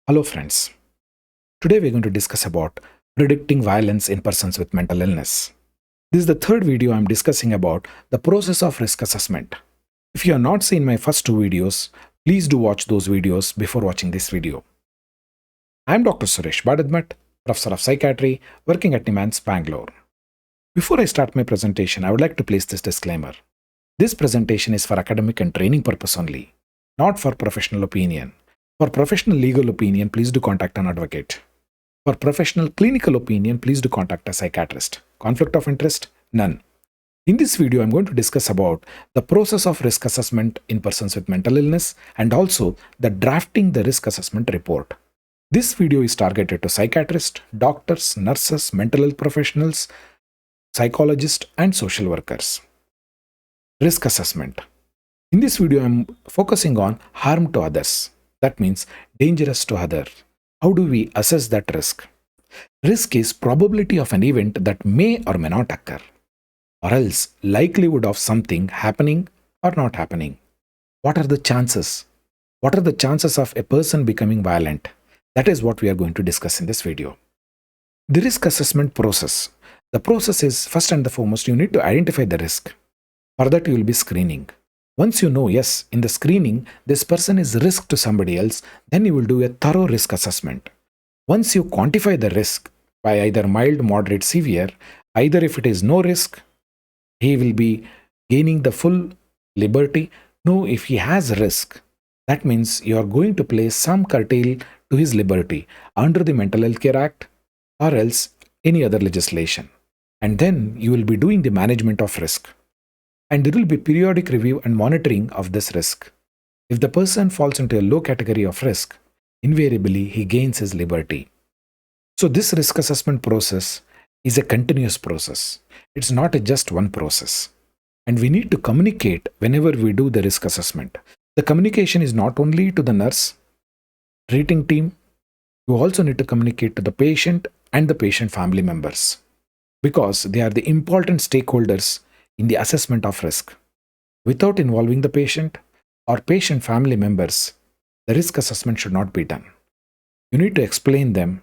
Hello friends. Today we're going to discuss about predicting violence in persons with mental illness. This is the third video I'm discussing about the process of risk assessment. If you have not seen my first two videos, please do watch those videos before watching this video. I'm Dr. Suresh Badadmat, Professor of Psychiatry, working at NIMANS, Bangalore. Before I start my presentation, I would like to place this disclaimer. This presentation is for academic and training purpose only, not for professional opinion. For professional legal opinion, please do contact an advocate. For professional clinical opinion, please do contact a psychiatrist. Conflict of interest? None. In this video, I'm going to discuss about the process of risk assessment in persons with mental illness and also the drafting the risk assessment report. This video is targeted to psychiatrists, doctors, nurses, mental health professionals, psychologists, and social workers. Risk assessment. In this video, I'm focusing on harm to others. That means dangerous to others. How do we assess that risk? Risk is probability of an event that may or may not occur, or else likelihood of something happening or not happening. What are the chances? What are the chances of a person becoming violent? That is what we are going to discuss in this video. The risk assessment process. The process is first and foremost, you need to identify the risk. For that, you will be screening. Once you know, yes, in the screening, this person is risk to somebody else, then you will do a thorough risk assessment. Once you quantify the risk by either mild, moderate, severe, either if it is no risk, he will be gaining the full liberty. No, if he has risk, that means you are going to place some curtail to his liberty under the Mental Health Care Act or else any other legislation. And then you will be doing the management of risk. And there will be periodic review and monitoring of this risk. If the person falls into a low category of risk, invariably he gains his liberty. So this risk assessment process is a continuous process. It's not just one process. And we need to communicate whenever we do the risk assessment. The communication is not only to the nurse, treating team, you also need to communicate to the patient and the patient family members, because they are the important stakeholders in the assessment of risk. Without involving the patient or patient family members, the risk assessment should not be done. You need to explain them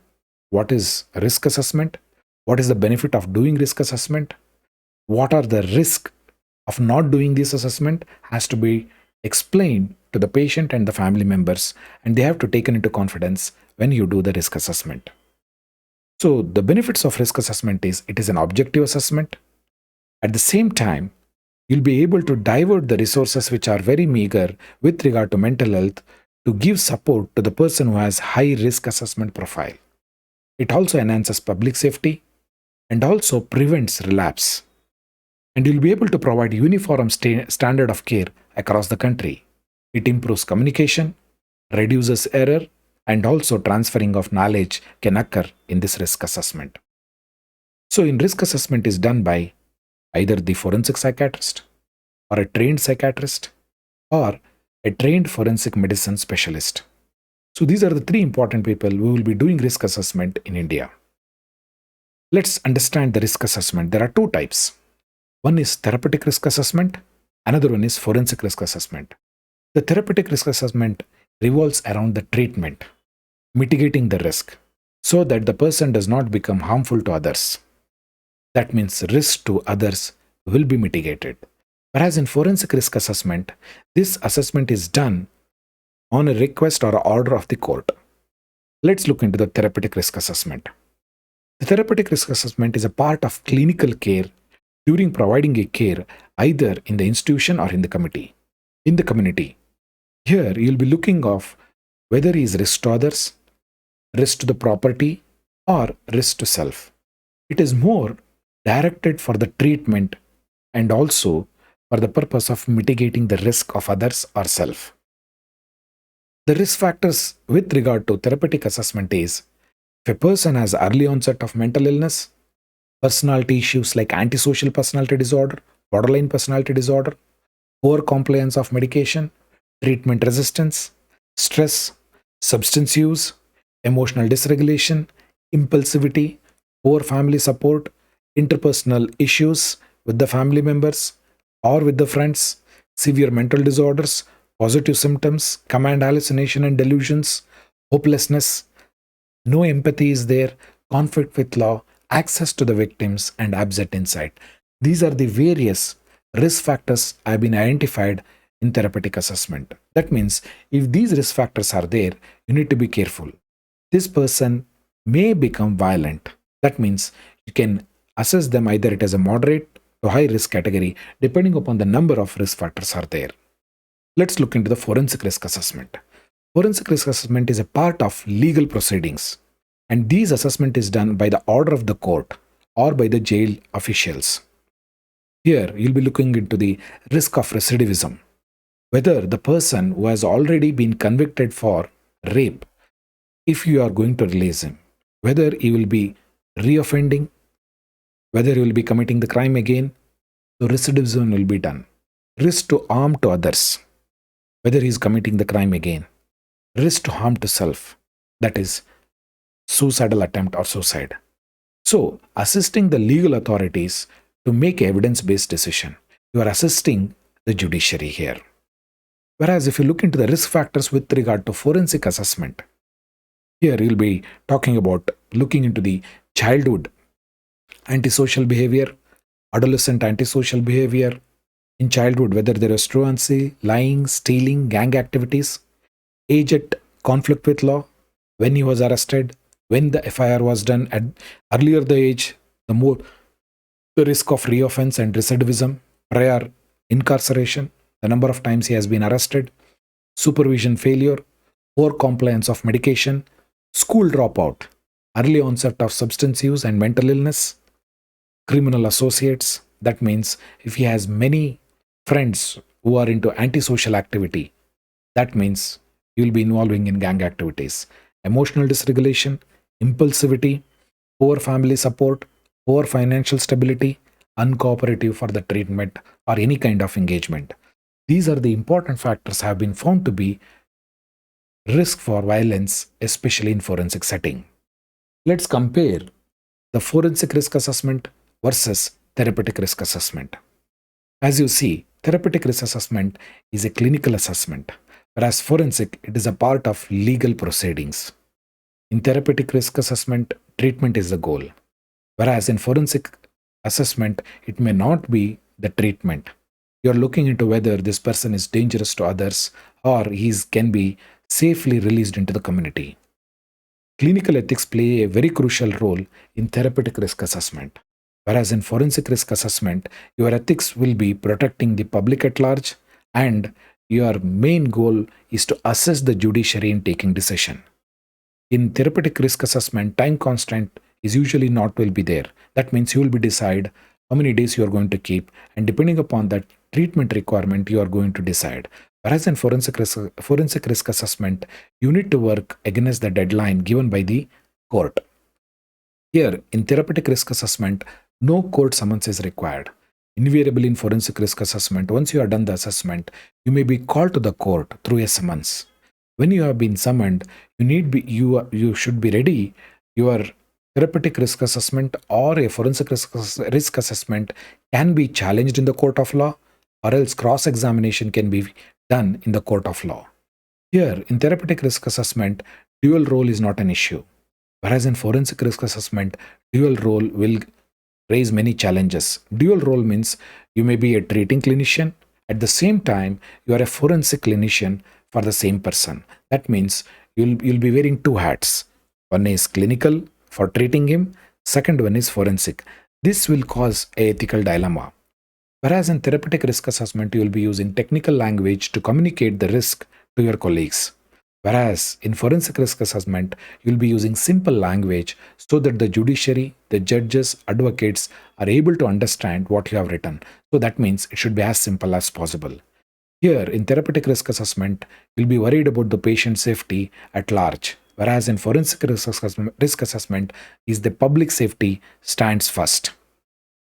what is risk assessment, what is the benefit of doing risk assessment, what are the risks of not doing this assessment has to be explained to the patient and the family members, and they have to take it into confidence when you do the risk assessment. So the benefits of risk assessment is it is an objective assessment. At the same time, you'll be able to divert the resources which are very meager with regard to mental health to give support to the person who has high risk assessment profile. It also enhances public safety and also prevents relapse. And you'll be able to provide uniform standard of care across the country. It improves communication, reduces error, and also transferring of knowledge can occur in this risk assessment. So in risk assessment is done by either the forensic psychiatrist or a trained psychiatrist or a trained forensic medicine specialist. So these are the three important people who will be doing risk assessment in India. Let's understand the risk assessment. There are two types. One is therapeutic risk assessment. Another one is forensic risk assessment. The therapeutic risk assessment revolves around the treatment, mitigating the risk so that the person does not become harmful to others. That means risk to others will be mitigated. Whereas in forensic risk assessment, this assessment is done on a request or order of the court. Let's look into the therapeutic risk assessment. The therapeutic risk assessment is a part of clinical care during providing a care either in the institution or in the community. Here, you'll be looking of whether he is risk to others, risk to the property, or risk to self. It is more directed for the treatment and also for the purpose of mitigating the risk of others or self. The risk factors with regard to therapeutic assessment is if a person has early onset of mental illness, personality issues like antisocial personality disorder, borderline personality disorder, poor compliance of medication, treatment resistance, stress, substance use, emotional dysregulation, impulsivity, poor family support, interpersonal issues with the family members or with the friends, severe mental disorders, positive symptoms, command hallucination and delusions, hopelessness, no empathy is there, conflict with law, access to the victims, and absent insight. These are the various risk factors have been identified in therapeutic assessment. That means if these risk factors are there, you need to be careful. This person may become violent. That means you can assess them either it is a moderate to high risk category depending upon the number of risk factors are there. Let's look into the forensic risk assessment. Forensic risk assessment is a part of legal proceedings, and these assessment is done by the order of the court or by the jail officials. Here, you'll be looking into the risk of recidivism, whether the person who has already been convicted for rape, if you are going to release him, whether he will be reoffending, whether he will be committing the crime again, so recidivism will be done. Risk to harm to others, whether he is committing the crime again. Risk to harm to self, that is suicidal attempt or suicide. So, assisting the legal authorities to make evidence-based decision, you are assisting the judiciary here. Whereas if you look into the risk factors with regard to forensic assessment, here you'll be talking about looking into the childhood antisocial behavior, adolescent antisocial behavior, in childhood whether there is truancy, lying, stealing, gang activities, age at conflict with law, when he was arrested, when the FIR was done, at earlier the age, the more the risk of reoffense and recidivism, prior incarceration, the number of times he has been arrested, supervision failure, poor compliance of medication, school dropout, early onset of substance use and mental illness, criminal associates. That means if he has many friends who are into antisocial activity, that means you will be involving in gang activities, emotional dysregulation, impulsivity, poor family support, poor financial stability, uncooperative for the treatment or any kind of engagement. These are the important factors have been found to be risk for violence, especially in forensic setting. Let's compare the forensic risk assessment versus therapeutic risk assessment. As you see, therapeutic risk assessment is a clinical assessment, whereas forensic, it is a part of legal proceedings. In therapeutic risk assessment, treatment is the goal, whereas in forensic assessment, it may not be the treatment. You're looking into whether this person is dangerous to others or he can be safely released into the community. Clinical ethics play a very crucial role in therapeutic risk assessment, whereas in forensic risk assessment, your ethics will be protecting the public at large and your main goal is to assess the judiciary in taking decision. In therapeutic risk assessment, time constant is usually not will be there. That means you will be decide how many days you are going to keep, and depending upon that treatment requirement, you are going to decide. Whereas in forensic risk assessment, you need to work against the deadline given by the court. Here, in therapeutic risk assessment, no court summons is required. Invariably in forensic risk assessment, once you have done the assessment, you may be called to the court through a summons. When you have been summoned, you should be ready. Your therapeutic risk assessment or a forensic risk assessment can be challenged in the court of law, or else cross-examination can be done in the court of law. Here, in therapeutic risk assessment, dual role is not an issue. Whereas in forensic risk assessment, dual role will raise many challenges. Dual role means you may be a treating clinician. At the same time, you are a forensic clinician for the same person. That means you'll be wearing two hats. One is clinical for treating him. Second one is forensic. This will cause an ethical dilemma. Whereas in therapeutic risk assessment, you will be using technical language to communicate the risk to your colleagues. Whereas in forensic risk assessment, you'll be using simple language so that the judiciary, the judges, advocates are able to understand what you have written. So that means it should be as simple as possible. Here in therapeutic risk assessment, you'll be worried about the patient safety at large. Whereas in forensic risk assessment is the public safety stands first.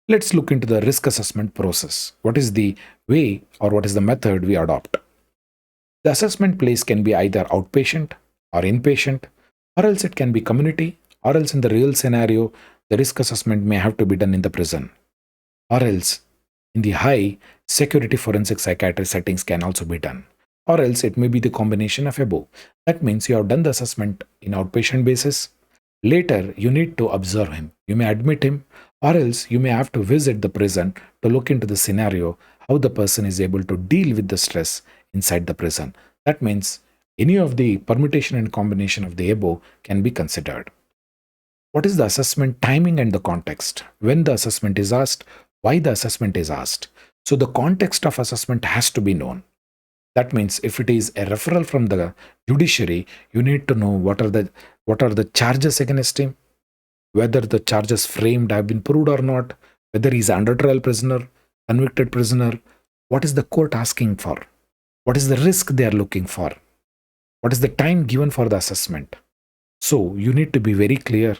Let's look into the risk assessment process. What is the way or what is the method we adopt? The assessment place can be either outpatient or inpatient, or else it can be community, or else in the real scenario, the risk assessment may have to be done in the prison, or else in the high security forensic psychiatry settings can also be done. or else it may be the combination of above. That means you have done the assessment in outpatient basis. Later, you need to observe him. You may admit him, or else you may have to visit the prison to look into the scenario, how the person is able to deal with the stress inside the prison. That means any of the permutation and combination of the above can be considered. What is the assessment timing and the context? When the assessment is asked, why the assessment is asked. So the context of assessment has to be known. That means if it is a referral from the judiciary, you need to know what are the charges against him, whether the charges framed have been proved or not, whether he's under trial prisoner, convicted prisoner, what is the court asking for, what is the risk they are looking for, what is the time given for the assessment. So you need to be very clear.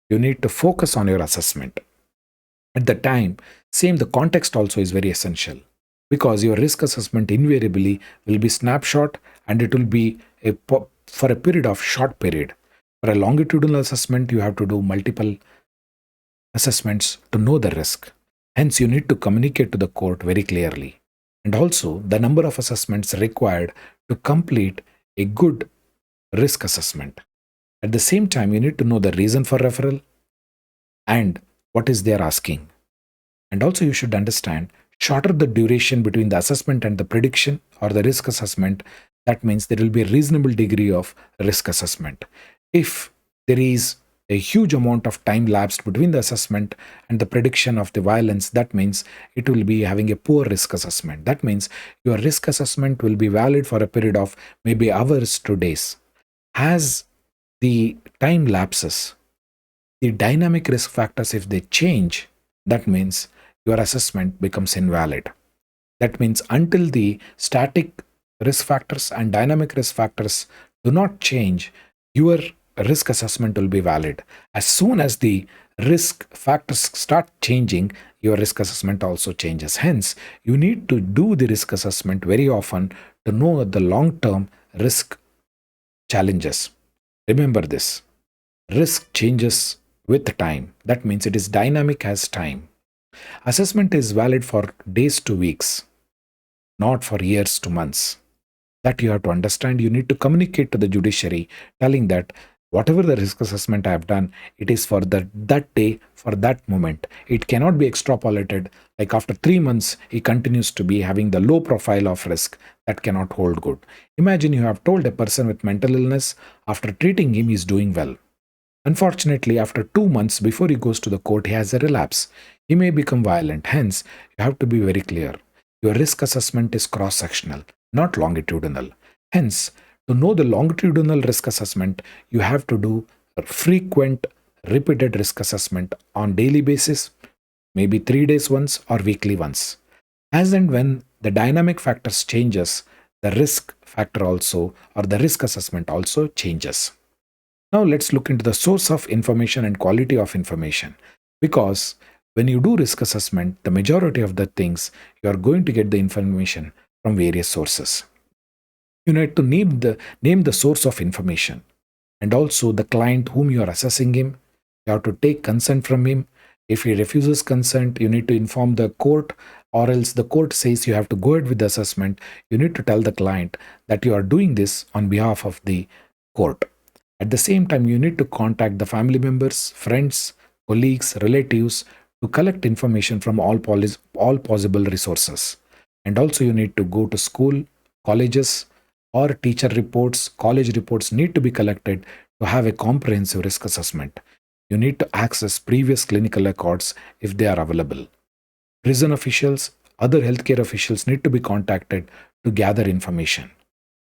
You need to focus on your assessment. At the time, same the context also is very essential, because your risk assessment invariably will be snapshot and it will be for a period of short period. For a longitudinal assessment, you have to do multiple assessments to know the risk. Hence, you need to communicate to the court very clearly. And also, the number of assessments required to complete a good risk assessment. At the same time, you need to know the reason for referral and what is they are asking. And also, you should understand, shorter the duration between the assessment and the prediction or the risk assessment, that means there will be a reasonable degree of risk assessment. If there is a huge amount of time lapsed between the assessment and the prediction of the violence, that means it will be having a poor risk assessment. That means your risk assessment will be valid for a period of maybe hours to days. As the time lapses, the dynamic risk factors, if they change, that means your assessment becomes invalid. That means until the static risk factors and dynamic risk factors do not change, your risk assessment will be valid. As soon as the risk factors start changing, your risk assessment also changes. Hence, you need to do the risk assessment very often to know the long-term risk challenges. Remember this, risk changes with time. That means it is dynamic as time. Assessment is valid for days to weeks, not for years to months. That you have to understand. You need to communicate to the judiciary, telling that whatever the risk assessment I have done, it is for that day, for that moment. It cannot be extrapolated. Like after 3 months, he continues to be having the low profile of risk. That cannot hold good. Imagine you have told a person with mental illness, after treating him, he is doing well. Unfortunately, after 2 months before he goes to the court, he has a relapse. He may become violent. Hence, you have to be very clear. Your risk assessment is cross-sectional, not longitudinal. Hence, to know the longitudinal risk assessment, you have to do a frequent, repeated risk assessment on daily basis, maybe 3 days once or weekly once. As and when the dynamic factors changes, the risk factor also, or the risk assessment also changes. Now let's look into the source of information and quality of information. Because when you do risk assessment, the majority of the things, you are going to get the information from various sources. You need to name the source of information, and also the client whom you are assessing him. You have to take consent from him. If he refuses consent, you need to inform the court, or else the court says you have to go ahead with the assessment. You need to tell the client that you are doing this on behalf of the court. At the same time, you need to contact the family members, friends, colleagues, relatives to collect information from all possible resources. And also you need to go to school, colleges, or teacher reports, college reports need to be collected to have a comprehensive risk assessment. You need to access previous clinical records if they are available. Prison officials, other healthcare officials need to be contacted to gather information.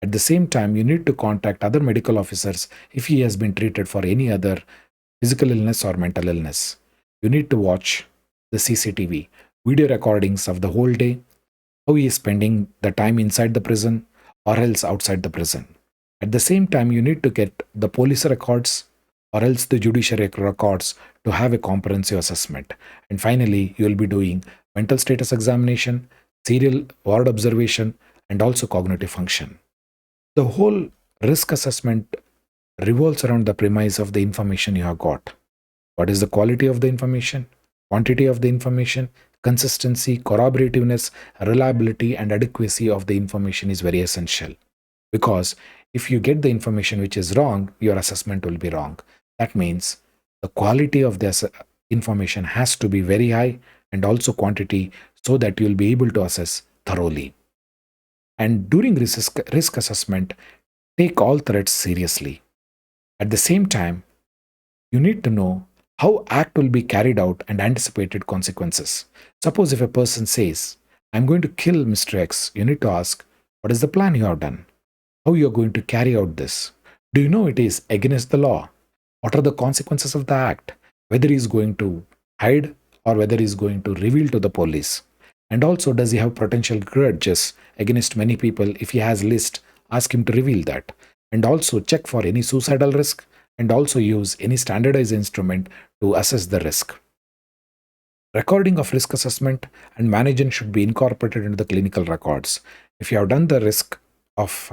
At the same time, you need to contact other medical officers if he has been treated for any other physical illness or mental illness. You need to watch the CCTV, video recordings of the whole day, how he is spending the time inside the prison or else outside the prison. At the same time, you need to get the police records or else the judiciary records to have a comprehensive assessment. And finally, you will be doing mental status examination, serial ward observation, and also cognitive function. The whole risk assessment revolves around the premise of the information you have got. What is the quality of the information, quantity of the information, consistency, corroborativeness, reliability, and adequacy of the information is very essential. Because if you get the information which is wrong, your assessment will be wrong. That means the quality of this information has to be very high, and also quantity, so that you'll be able to assess thoroughly. And during risk assessment, take all threats seriously. At the same time, you need to know how act will be carried out and anticipated consequences. Suppose if a person says, I'm going to kill Mr. X, you need to ask, what is the plan you have done? How you are going to carry out this? Do you know it is against the law? What are the consequences of the act? Whether he is going to hide or whether he is going to reveal to the police. And also, does he have potential grudges against many people? If he has list, ask him to reveal that. And also check for any suicidal risk, and also use any standardized instrument to assess the risk. Recording of risk assessment and management should be incorporated into the clinical records. If you have done the risk of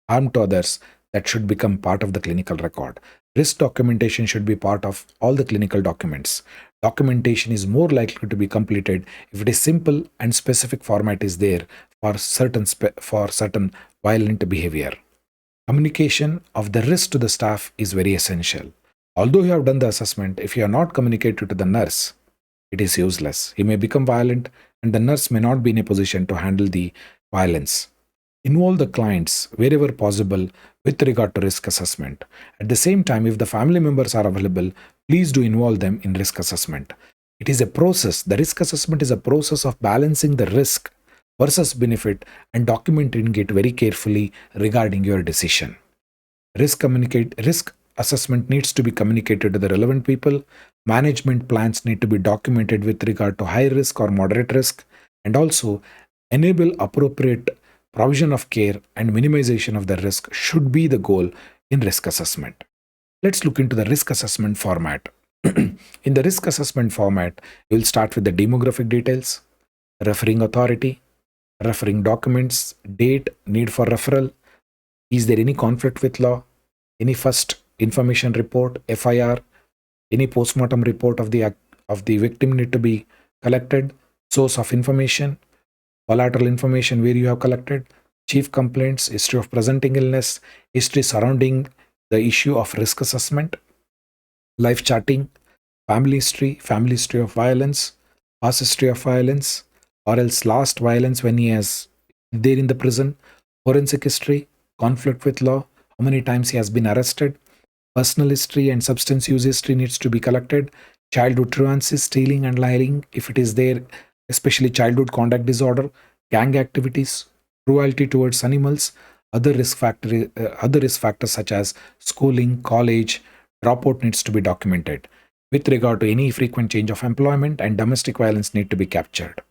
harm to others, that should become part of the clinical record. Risk documentation should be part of all the clinical documents. Documentation is more likely to be completed if it is simple and specific format is there for certain violent behavior. Communication of the risk to the staff is very essential. Although you have done the assessment, if you are not communicated to the nurse, it is useless. He may become violent, and the nurse may not be in a position to handle the violence. Involve the clients wherever possible with regard to risk assessment. At the same time, if the family members are available, please do involve them in risk assessment. It is a process. The risk assessment is a process of balancing the risk versus benefit and documenting it very carefully regarding your decision. Risk assessment needs to be communicated to the relevant people. Management plans need to be documented with regard to high risk or moderate risk, and also enable appropriate provision of care and minimization of the risk should be the goal in risk assessment. Let's look into the risk assessment format. In the risk assessment format, you will start with the demographic details, referring authority, referring documents, date, need for referral, is there any conflict with law, any first information report, FIR, any postmortem report of the victim need to be collected, source of information, collateral information where you have collected, chief complaints, history of presenting illness, history surrounding the issue of risk assessment, life charting, family history of violence, past history of violence, or else last violence when he is there in the prison, forensic history, conflict with law, how many times he has been arrested, personal history and substance use history needs to be collected, childhood truancies, stealing and lying, if it is there, especially childhood conduct disorder, gang activities, cruelty towards animals, other risk factors such as schooling, college, dropout needs to be documented. With regard to any frequent change of employment and domestic violence need to be captured.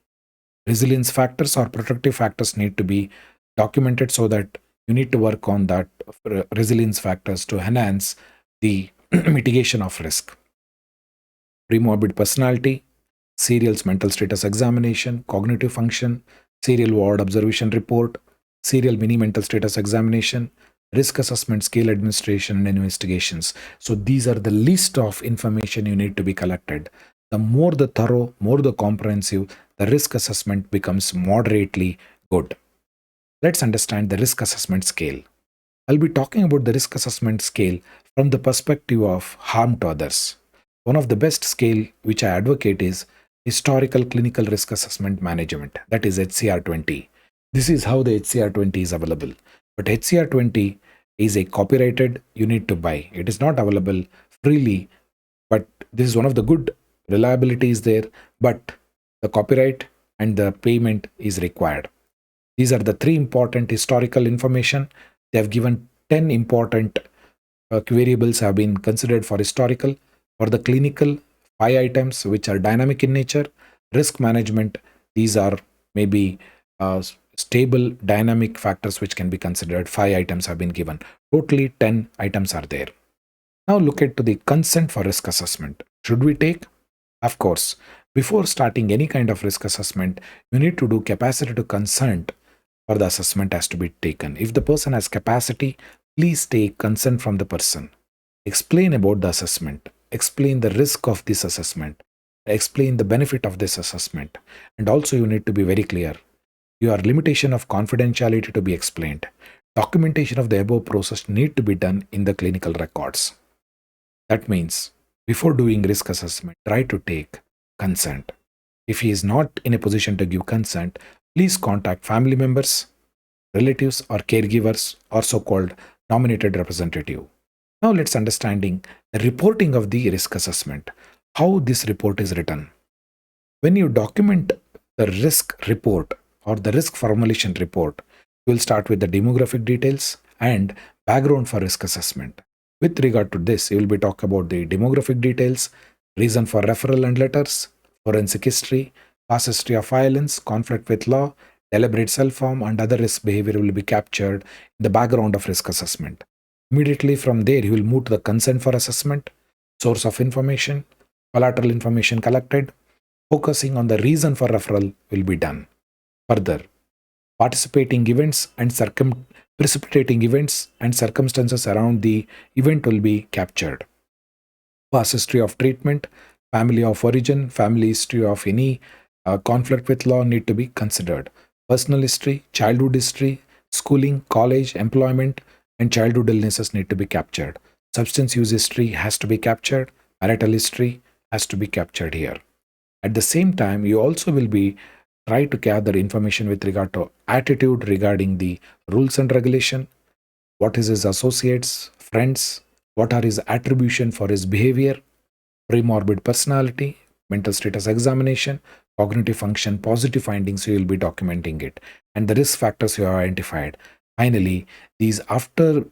Resilience factors or protective factors need to be documented, so that you need to work on that resilience factors to enhance the mitigation of risk. Premorbid personality, serial's mental status examination, cognitive function, serial ward observation report, serial mini mental status examination, risk assessment, scale administration, and investigations. So these are the list of information you need to be collected. The more the thorough, more the comprehensive, the risk assessment becomes moderately good. Let's understand the risk assessment scale. I'll be talking about the risk assessment scale from the perspective of harm to others. One of the best scale which I advocate is Historical Clinical Risk Assessment Management, that is HCR20. This is how the HCR20 is available. But HCR20 is a copyrighted, you need to buy. It is not available freely, but this is one of the good reliabilities there, but the copyright and the payment is required. These are the three important historical information. They have given 10 important variables have been considered for historical. For the clinical, 5 items which are dynamic in nature. Risk management, these are maybe stable dynamic factors which can be considered. 5 items have been given. Totally 10 items are there. Now look at the consent for risk assessment. Should we take? Of course. Before starting any kind of risk assessment, you need to do capacity to consent for the assessment has to be taken. If the person has capacity, please take consent from the person. Explain about the assessment. Explain the risk of this assessment. Explain the benefit of this assessment. And also you need to be very clear. Your limitation of confidentiality to be explained. Documentation of the above process need to be done in the clinical records. That means before doing risk assessment, try to take consent. If he is not in a position to give consent, please contact family members, relatives or caregivers or so-called nominated representative. Now let's understanding the reporting of the risk assessment, how this report is written. When you document the risk report or the risk formulation report, you will start with the demographic details and background for risk assessment. With regard to this, you will be talking about the demographic details, reason for referral and letters, forensic history, past history of violence, conflict with law, deliberate self-harm, and other risk behavior will be captured in the background of risk assessment. Immediately from there, you will move to the consent for assessment, source of information, collateral information collected, focusing on the reason for referral will be done. Further, participating events and precipitating events and circumstances around the event will be captured. Past history of treatment, family of origin, family history of any conflict with law need to be considered. Personal history, childhood history, schooling, college, employment, and childhood illnesses need to be captured. Substance use history has to be captured. Marital history has to be captured here. At the same time, you also will be try to gather information with regard to attitude regarding the rules and regulation, what is his associates, friends, what are his attribution for his behavior, premorbid personality, mental status examination, cognitive function, positive findings, you will be documenting it, and the risk factors you have identified. Finally, these after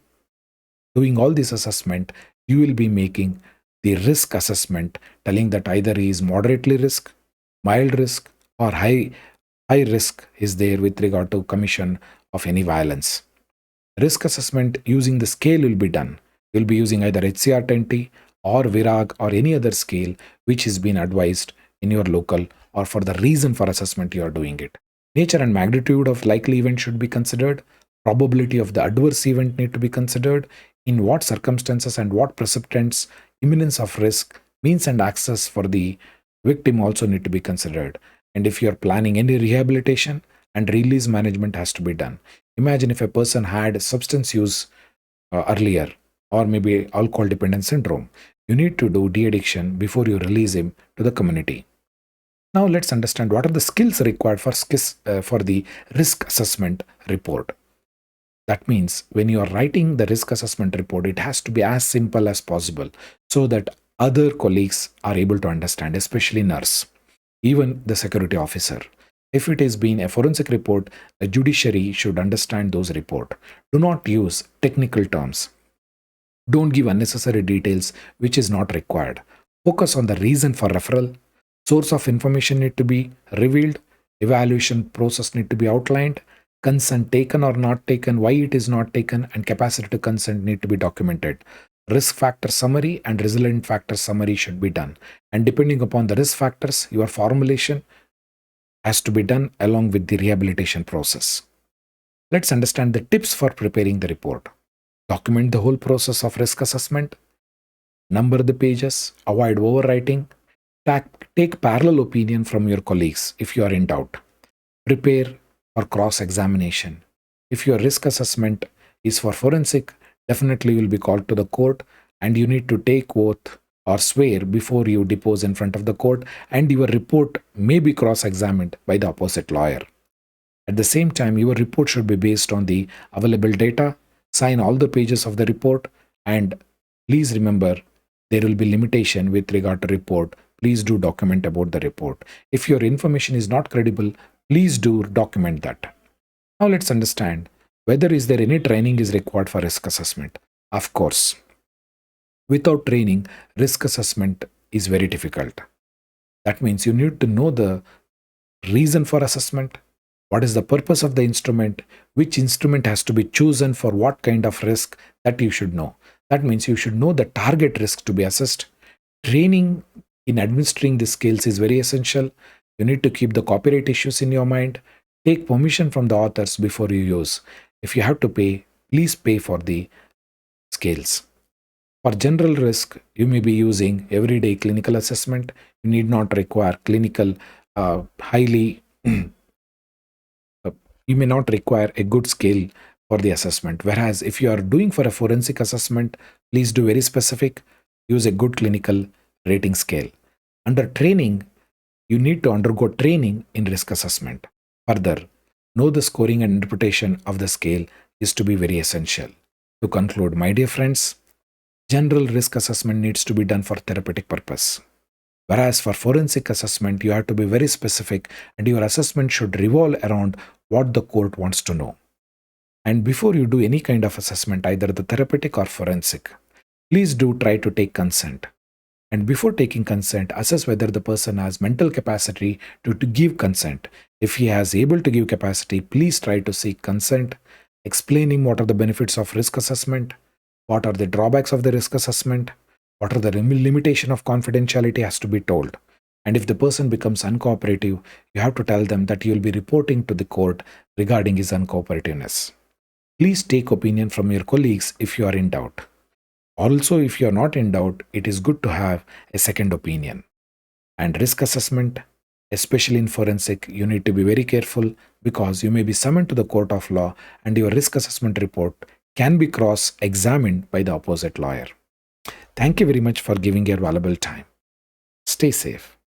doing all this assessment, you will be making the risk assessment telling that either he is moderately risk, mild risk, or high risk is there with regard to commission of any violence. Risk assessment using the scale will be done. You'll be using either HCR10T or VIRAG or any other scale which has been advised in your local or for the reason for assessment you are doing it. Nature and magnitude of likely event should be considered. Probability of the adverse event need to be considered. In what circumstances and what precipitants, imminence of risk, means and access for the victim also need to be considered. And if you're planning any rehabilitation and release management has to be done. Imagine if a person had substance use earlier or maybe alcohol dependence syndrome. You need to do de-addiction before you release him to the community. Now let's understand what are the skills required for the risk assessment report. That means when you are writing the risk assessment report, it has to be as simple as possible so that other colleagues are able to understand, especially nurse, even the security officer. If it has been a forensic report, the judiciary should understand those reports. Do not use technical terms. Don't give unnecessary details which is not required. Focus on the reason for referral. Source of information need to be revealed. Evaluation process need to be outlined. Consent taken or not taken, why it is not taken, and capacity to consent need to be documented. Risk factor summary and resilient factor summary should be done. And depending upon the risk factors, your formulation has to be done along with the rehabilitation process. Let's understand the tips for preparing the report. Document the whole process of risk assessment. Number the pages. Avoid overwriting. Take parallel opinion from your colleagues if you are in doubt. Prepare for cross-examination. If your risk assessment is for forensic, definitely you will be called to the court and you need to take oath or swear before you depose in front of the court, and your report may be cross-examined by the opposite lawyer. At the same time, your report should be based on the available data. Sign all the pages of the report, and please remember there will be limitation with regard to report. Please do document about the report. If your information is not credible, please do document that. Now let's understand whether is there any training is required for risk assessment. Of course, without training, risk assessment is very difficult. That means you need to know the reason for assessment, what is the purpose of the instrument, which instrument has to be chosen for what kind of risk, that you should know. That means you should know the target risk to be assessed. Training in administering the skills is very essential. You need to keep the copyright issues in your mind. Take permission from the authors before you use. If you have to pay, please pay for the scales. For general risk, you may be using everyday clinical assessment. You need not require clinical highly you may not require a good scale for the assessment. Whereas if you are doing for a forensic assessment, please do very specific, use a good clinical rating scale. Under training, you need to undergo training in risk assessment. Further, know the scoring and interpretation of the scale is to be very essential. To conclude, my dear friends, general risk assessment needs to be done for therapeutic purpose. Whereas for forensic assessment, you have to be very specific and your assessment should revolve around what the court wants to know. And before you do any kind of assessment, either the therapeutic or forensic, please do try to take consent. And before taking consent, assess whether the person has mental capacity to give consent. If he has able to give capacity, please try to seek consent, explaining what are the benefits of risk assessment, what are the drawbacks of the risk assessment, what are the limitation of confidentiality has to be told. And if the person becomes uncooperative, you have to tell them that you will be reporting to the court regarding his uncooperativeness. Please take opinion from your colleagues if you are in doubt. Also, if you are not in doubt, it is good to have a second opinion. And risk assessment, especially in forensic, you need to be very careful because you may be summoned to the court of law and your risk assessment report can be cross-examined by the opposite lawyer. Thank you very much for giving your valuable time. Stay safe.